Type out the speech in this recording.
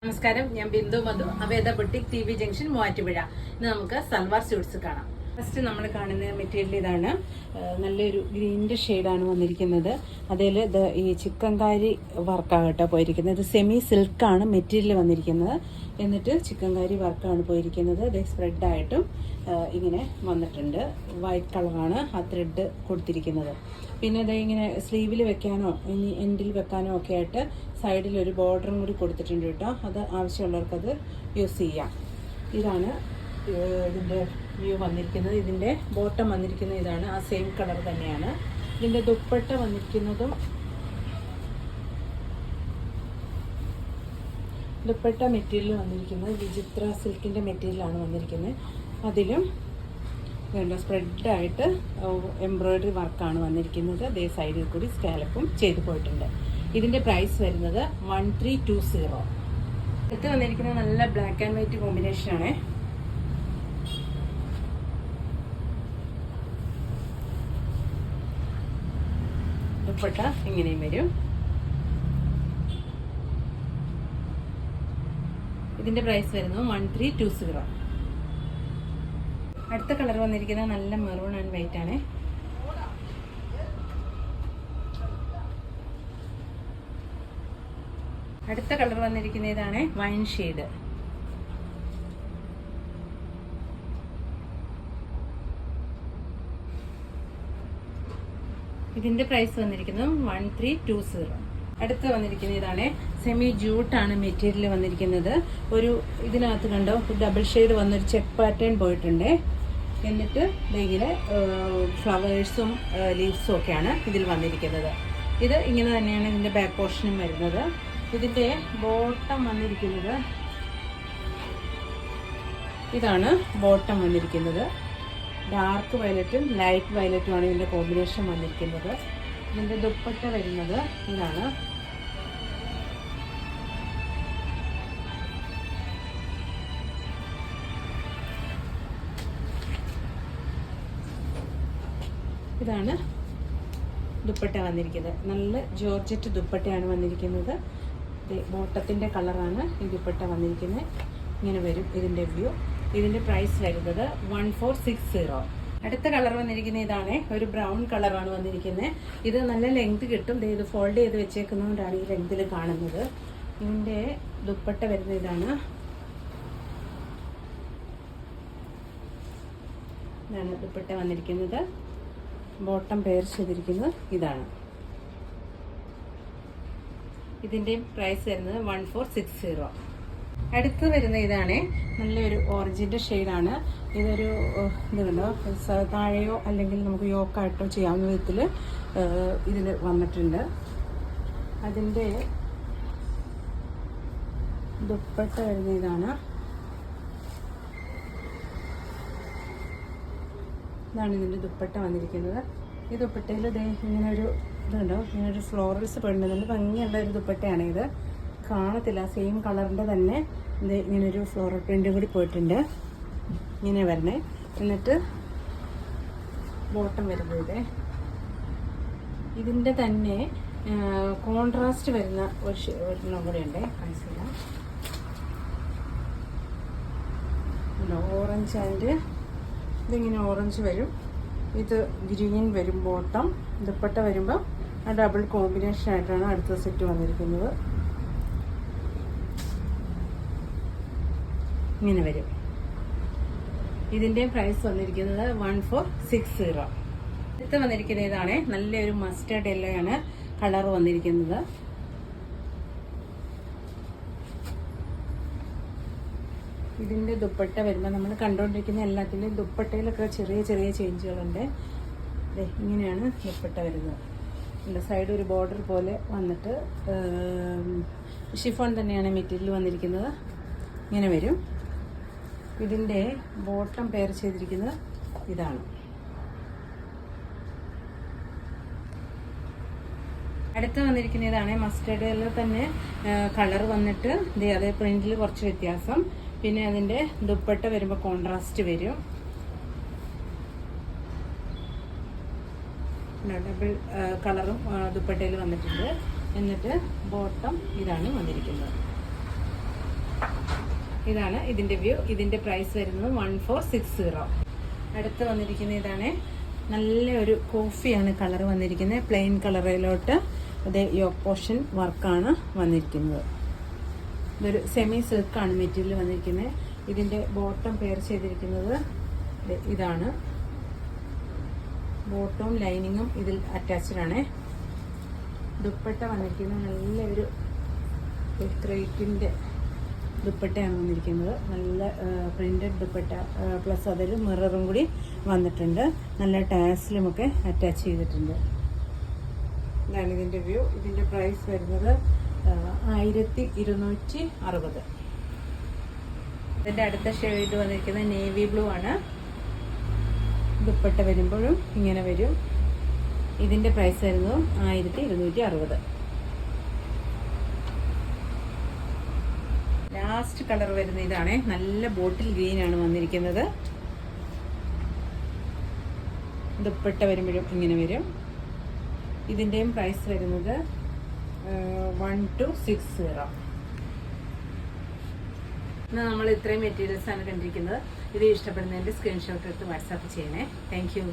നമസ്കാരം, ഞാൻ Bindu Madhu, Aveda boutique T V junction Muvattupuzha. ഇന്ന് നമുക്ക് സൽവാർ സ്യൂട്ട്സ് കാണാം. ഫസ്റ്റ് നമ്മൾ കാണുന്ന മെറ്റീരിയൽ ഇതാണ്. നല്ലൊരു ഗ്രീനിൻ്റെ ഷെയ്ഡാണ് വന്നിരിക്കുന്നത്. അതിൽ ഇത് ഈ ചിക്കൻകാരി വർക്കാകട്ടോ പോയിരിക്കുന്നത്. ഇത് സെമി സിൽക്കാണ് മെറ്റീരിയൽ വന്നിരിക്കുന്നത്. എന്നിട്ട് ചിക്കൻകാരി വർക്കാണ് പോയിരിക്കുന്നത്. ഇത് സ്പ്രെഡായിട്ടും ഇങ്ങനെ വന്നിട്ടുണ്ട്. വൈറ്റ് കളറാണ് ആ ത്രെഡ് കൊടുത്തിരിക്കുന്നത്. പിന്നെ ഇത് ഇങ്ങനെ സ്ലീവിൽ വെക്കാനോ ഇനി എൻഡിൽ വെക്കാനോ ഒക്കെ ആയിട്ട് സൈഡിൽ ഒരു ബോർഡറും കൂടി കൊടുത്തിട്ടുണ്ട് കേട്ടോ. അത് ആവശ്യമുള്ളവർക്കത് യൂസ് ചെയ്യാം. ഇതാണ് ഇതിൻ്റെ വ്യൂ വന്നിരിക്കുന്നത്. ഇതിൻ്റെ ബോട്ടം വന്നിരിക്കുന്നത് ഇതാണ്. ആ സെയിം കളർ തന്നെയാണ്. ഇതിൻ്റെ ദുപ്പട്ട വന്നിരിക്കുന്നതും ദുപ്പട്ട മെറ്റീരിയൽ വന്നിരിക്കുന്നത് വിചിത്ര സിൽക്കിൻ്റെ മെറ്റീരിയലാണ് വന്നിരിക്കുന്നത്. അതിലും വേണ്ട സ്പ്രെഡായിട്ട് എംബ്രോയ്ഡറി വർക്കാണ് വന്നിരിക്കുന്നത്. അതേ സൈഡിൽ കൂടി സ്കാലപ്പും ചെയ്തു പോയിട്ടുണ്ട്. ഇതിൻ്റെ പ്രൈസ് വരുന്നത് 1320. ഇത് വന്നിരിക്കുന്നത് നല്ല ബ്ലാക്ക് ആൻഡ് വൈറ്റ് കോമ്പിനേഷനാണ്. ദുപ്പട്ട ഇങ്ങനെയും വരും. ഇതിന്റെ പ്രൈസ് വരുന്നത് 1320. അടുത്ത കളർ വന്നിരിക്കുന്നത് നല്ല മെറൂൺ ആൻഡ് വൈറ്റ് ആണ്. അടുത്ത കളർ വന്നിരിക്കുന്ന ഇതാണ് വൈൻ ഷെയ്ഡ്. ഇതിന്റെ പ്രൈസ് വന്നിരിക്കുന്നത് 1320. അടുത്ത് വന്നിരിക്കുന്ന ഇതാണ് സെമി ജൂട്ടാണ് മെറ്റീരിയൽ വന്നിരിക്കുന്നത്. ഒരു ഇതിനകത്ത് കണ്ടോ ഡബിൾ ഷെയ്ഡ് വന്നൊരു ചെക്ക് പാറ്റേൺ പോയിട്ടുണ്ട്. എന്നിട്ട് ഇങ്ങനെ ഫ്ലവേഴ്സും ലീവ്സും ഒക്കെയാണ് ഇതിൽ വന്നിരിക്കുന്നത്. ഇത് ഇങ്ങനെ തന്നെയാണ് ഇതിന്റെ ബാക്ക് പോർഷനും വരുന്നത്. ഇതിന്റെ ബോട്ടം വന്നിരിക്കുന്നത് ഇതാണ്. ബോട്ടം വന്നിരിക്കുന്നത് ഡാർക്ക് വയലറ്റും ലൈറ്റ് വയലറ്റും ആണ് ഇതിന്റെ കോമ്പിനേഷൻ വന്നിരിക്കുന്നത്. ഇതിന്റെ ദുപ്പട്ട വരുന്നത് ഇതാണ്. ഇതാണ് ദുപ്പട്ട വന്നിരിക്കുന്നത്. നല്ല ജോർജറ്റ് ദുപ്പട്ടയാണ് വന്നിരിക്കുന്നത്. ബോട്ടത്തിന്റെ കളറാണ് ഈ ദുപ്പട്ട വന്നിരിക്കുന്നത്. ഇങ്ങനെ വരും ഇതിന്റെ വ്യൂ. ഇതിന്റെ പ്രൈസ് വരുന്നത് 1460. അടുത്ത കളർ വന്നിരിക്കുന്നത് ഇതാണ്. ഒരു ബ്രൗൺ കളറാണ് വന്നിരിക്കുന്നത്. ഇത് നല്ല ലെങ്ത് കിട്ടും. ഇത് ഫോൾഡ് ചെയ്ത് വെച്ചേക്കുന്നതുകൊണ്ടാണ് ഈ ലെങ്തിൽ കാണുന്നത്. ഇതിന്റെ ദുപ്പട്ട വരുന്നത് ഇതാണ്. ഇതാണ് ദുപ്പട്ട വന്നിരിക്കുന്നത്. ബോട്ടം പെയർ ചെയ്തിരിക്കുന്നത് ഇതാണ്. ഇതിന്റെ പ്രൈസ് വരുന്നത് 1460. അടുത്ത് വരുന്ന ഇതാണ്. നല്ലൊരു ഓറഞ്ചിന്റെ ഷെയ്ഡാണ്. ഇതൊരു ഇത് കണ്ടോ താഴെയോ അല്ലെങ്കിൽ നമുക്ക് യോക്കായിട്ടോ ചെയ്യാവുന്ന വിധത്തിൽ ഇതിൽ വന്നിട്ടുണ്ട്. അതിൻ്റെ ദുപ്പട്ട വരുന്ന ഇതാണ്. ഇതാണ് ഇതിൻ്റെ ദുപ്പട്ട വന്നിരിക്കുന്നത്. ഈ ദുപ്പട്ടയിൽ ഇങ്ങനെ ഒരു ഇതുണ്ടോ, ഇങ്ങനെ ഒരു ഫ്ലോറൽസ് പെടുന്നുണ്ട്. ഭംഗിയുള്ള ഒരു ദുപ്പട്ടയാണ് ഇത്. കാണത്തില്ല, സെയിം കളറിൻ്റെ തന്നെ ഇത് ഇങ്ങനൊരു ഫ്ലോറൽ പ്രിൻ്റ് കൂടി പോയിട്ടുണ്ട്. ഇങ്ങനെ വരണേ. എന്നിട്ട് ബോട്ടം വരുന്നത് ഇതിൻ്റെ തന്നെ കോൺട്രാസ്റ്റ് വരുന്ന ഒരെണ്ണം കൂടെ ഉണ്ട്. കാണിച്ചില്ല. ഓറഞ്ച് ആൻഡ് ഇതിങ്ങനെ ഓറഞ്ച് വരും. ഇത് ഗ്രീൻ വരും ബോട്ടം. ദുപ്പട്ട വരുമ്പോൾ ആ ഡബിൾ കോമ്പിനേഷൻ ആയിട്ടാണ് അടുത്ത സെറ്റ് വന്നിരിക്കുന്നത്. ഇങ്ങനെ വരും. ഇതിൻ്റെ പ്രൈസ് വന്നിരിക്കുന്നത് 1460. അടുത്ത് വന്നിരിക്കുന്ന ഇതാണ്. നല്ലൊരു മസ്റ്റേർഡ് യെല്ലോ ആണ് കളർ വന്നിരിക്കുന്നത്. ഇതിൻ്റെ ദുപ്പട്ട വരുമ്പോൾ നമ്മൾ കണ്ടുകൊണ്ടിരിക്കുന്ന എല്ലാത്തിൻ്റെയും ദുപ്പട്ടയിലൊക്കെ ചെറിയ ചെറിയ ചേഞ്ചുകളുണ്ട്. ഇങ്ങനെയാണ് ദുപ്പട്ട വരുന്നത്. ഇതിൻ്റെ സൈഡ് ഒരു ബോർഡർ പോലെ വന്നിട്ട് ഷിഫോൺ തന്നെയാണ് മെറ്റീരിയൽ വന്നിരിക്കുന്നത്. ഇങ്ങനെ വരും. ഇതിൻ്റെ ബോട്ടം പെയർ ചെയ്തിരിക്കുന്നത് ഇതാണ്. അടുത്ത് വന്നിരിക്കുന്ന ഇതാണ്. മസ്റ്റേർഡിൽ തന്നെ കളർ വന്നിട്ട് അതേ പ്രിന്റിൽ കുറച്ച് വ്യത്യാസം. പിന്നെ അതിൻ്റെ ദുപ്പട്ട വരുമ്പോൾ കോൺട്രാസ്റ്റ് വരും. ഡബിൾ കളറും ദുപ്പട്ടയിൽ വന്നിട്ടുണ്ട്. എന്നിട്ട് ബോട്ടം ഇതാണ് വന്നിരിക്കുന്നത്. ഇതാണ് ഇതിൻ്റെ വ്യൂ. ഇതിൻ്റെ പ്രൈസ് വരുന്നത് 1460. അടുത്ത് വന്നിരിക്കുന്ന ഇതാണ്, നല്ല ഒരു കോഫിയാണ് കളർ വന്നിരിക്കുന്നത്. പ്ലെയിൻ കളറിലോട്ട് അത് യോക്ക് പോർഷൻ വർക്കാണ് വന്നിരിക്കുന്നത്. ഇതൊരു സെമി സിൽക്കാണ് മെറ്റീരിയൽ വന്നിരിക്കുന്നത്. ഇതിൻ്റെ ബോട്ടം പെയർ ചെയ്തിരിക്കുന്നത് ഇതാണ്. ബോട്ടവും ലൈനിങ്ങും ഇതിൽ അറ്റാച്ച്ഡ് ആണ്. ദുപ്പട്ട വന്നിരിക്കുന്നത് നല്ലൊരു ക്രേപ്പിൻ്റെ ദുപ്പട്ടയാണ് വന്നിരിക്കുന്നത്. നല്ല പ്രിന്റഡ് ദുപ്പട്ട പ്ലസ് അതിൽ മിററും കൂടി വന്നിട്ടുണ്ട്. നല്ല ടാസിലുമൊക്കെ അറ്റാച്ച് ചെയ്തിട്ടുണ്ട്. ഇതാണ് ഇതിൻ്റെ വ്യൂ. ഇതിൻ്റെ പ്രൈസ് വരുന്നത് 1260. ഇതിൻ്റെ അടുത്ത ഷെയ്ഡ് വന്നിരിക്കുന്നത് നേവി ബ്ലൂ ആണ്. ദുപ്പട്ട വരുമ്പോഴും ഇങ്ങനെ വരും. ഇതിൻ്റെ പ്രൈസ് വരുന്നത് 1260. ലാസ്റ്റ് കളർ വരുന്ന ഇതാണ്, നല്ല ബോട്ടിൽ ഗ്രീൻ ആണ് വന്നിരിക്കുന്നത്. ദുപ്പട്ട വരുമ്പോഴും ഇങ്ങനെ വരും. ഇതിൻ്റെയും പ്രൈസ് വരുന്നത് 1260. ഇന്ന് നമ്മൾ ഇത്രയും മെറ്റീരിയൽസ് ആണ് കണ്ടിരിക്കുന്നത്. ഇത് ഇഷ്ടപ്പെടുന്നതിൻ്റെ സ്ക്രീൻഷോട്ട് എടുത്ത് വാട്സാപ്പ് ചെയ്യണേ. Thank you.